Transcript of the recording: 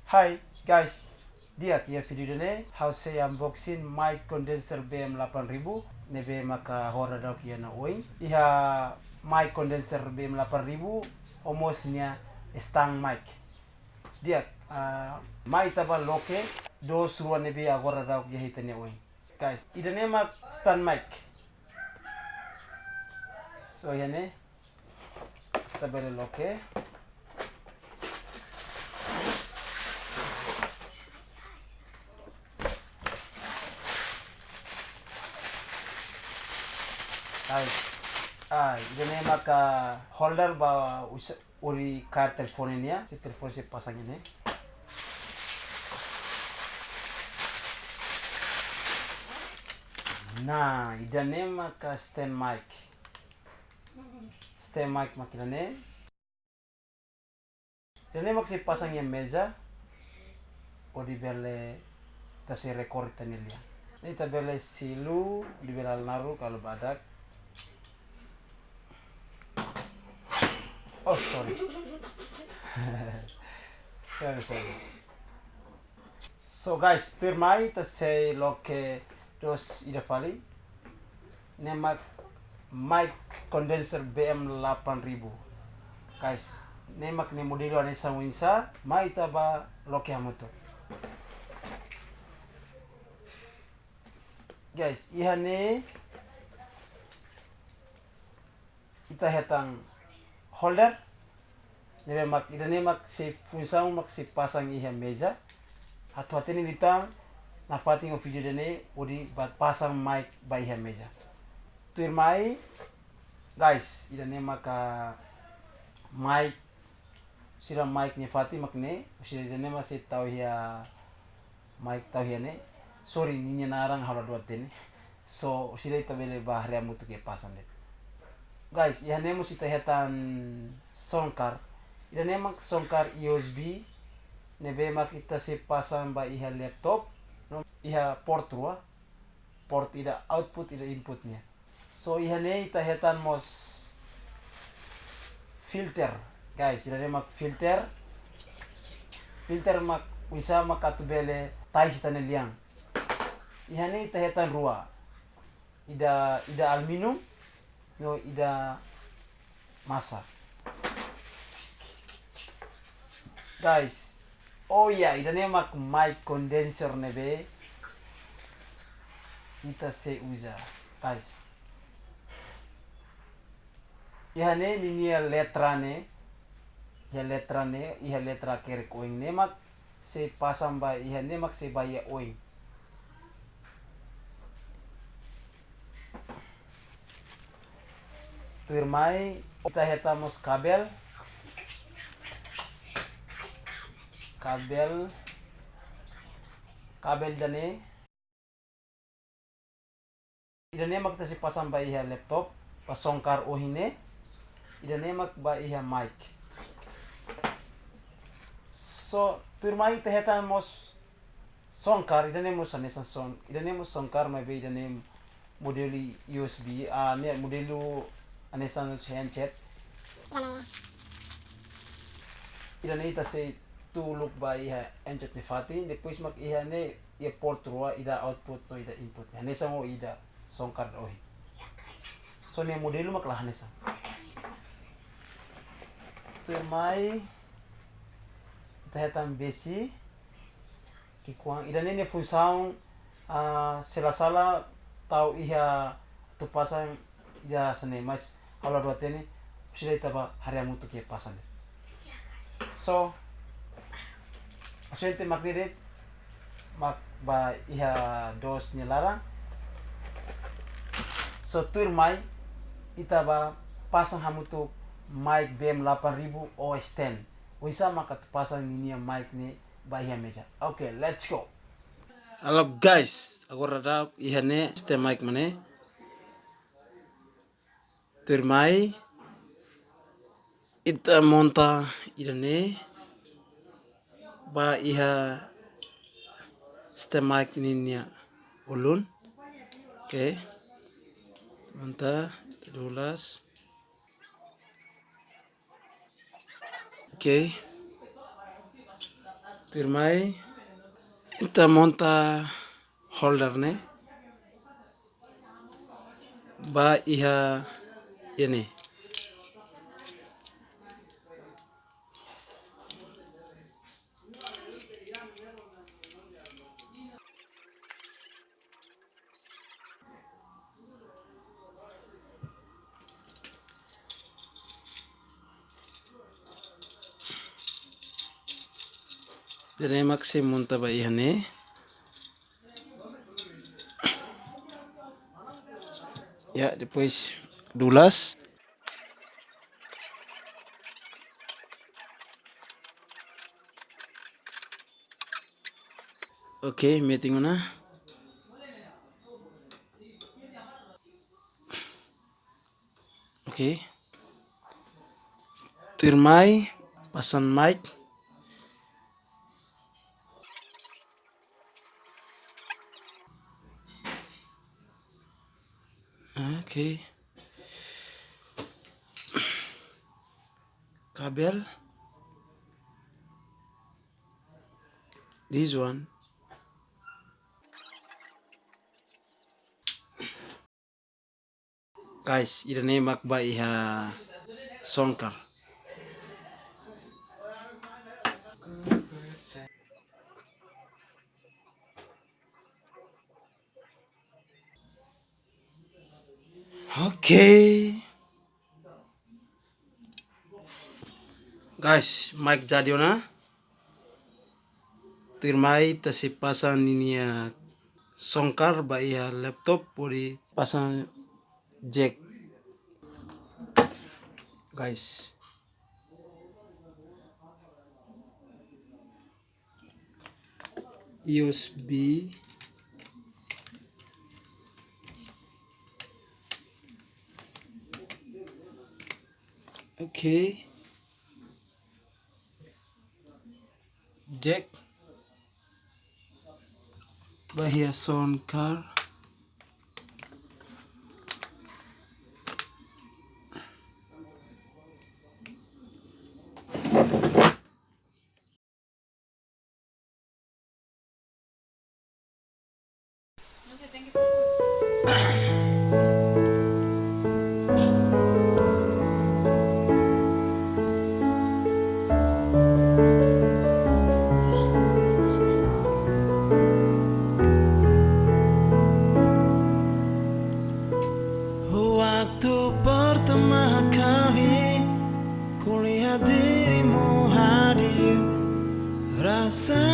Hai guys, dia kia video ini how saya unboxing mic condenser BM8000 nebe maka hora daw kia na oing iha mic condenser BM8000 almost nya stang mic dia mic taba loke do suruan nebe agora daw kia hitanya oing guys ida nema stand mic so yane tabele loke ini maka holder ba uri kar telepon ini ya, si telepon si pasang ini. Nah, ini maka stand mic. Stand mic makinane. Ini maka si pasangnya meja. Odi bele tasi record tanilya. Ini tabele silu di belal naru kalau badak. Oh sorry. sorry. So guys, turmai ta say loke dos ida fali. Nemak mic condenser BM8000. Guys, nemak ne modelo ane sawinsa, mai taba loke hamuto. Guys, ihane ita hetang holder nebe mak ida nemak si funsang mak si pasang iha meja atau hatini litang na fating o video dene odi bat pasang mic ba iha meja tuir mai guys ida nemak mic sira mic ne fati mak ne sira ida nemak si tau hiya mic tau hiya ne sorry ninya narang hala dua tene so sira ita bele ba harea mutu ke pasang de guys iha nemo si hetan songkar ida nemak songkar USB nebe mak ita si pasang ba iha laptop no iha port rua port ida output ida inputnya so iha ne ita hetan mos filter guys ida nemak filter mak wisa mak atubele tai sitane liang iha ne ita hetan rua ida aluminium no ida masa guys oh ya ida nemak mic condenser nebe ita se usa guys ihane linia letra ne iha letra kerek oing nemak se pasang ba iha nemak se baya oing tuirmai kita hetamos kabel dane ida nemak ta si pasang ba iha laptop pasongkar ohine ida nemak ba iha mic so tuirmai ta hetamos songkar ida nemos anesan ida nemos songkar mai be ida nem modeli USB ne modelu anesan handset ida ne ita se tuluk ba iha handset ni fati depois mak iha ne ia port rua ida output no ida input hanesa mo ida songkar ohi so ne modelu mak lah hanesa tu mai ita hetan besi kikuang ida ne funsaung sala tau iha tu pasang ida sene mas kalau dua tene sudah itaba hari mutu ke pasang so asente makridet mak ba iha dos nyelarang so tur mai itaba pasang hamutu mic BM8000 OS10 wisa maka pasang ini mic ni ba iha meja okay let's go. Halo guys, agora da ihane este mic mane turmai ita monta idane ba iha este mic ninya ulun oke monta terulas oke Tirmai ita monta holder ne ba iha ini jadi maksi monta ba iha ne ya depois dulas. Oke, meeting una. Oke. Tirmai pasang mic. Oke. Kabel. This one. Guys, irane makba iha songkar. Oke. Guys, mic jadi ona. Tirmai tasi pasang ini ya songkar ba iha laptop puri pasang jack. Guys. USB. Oke. Jack. Bahia sound car. Waktu pertama kali kulihat dirimu hadir, rasa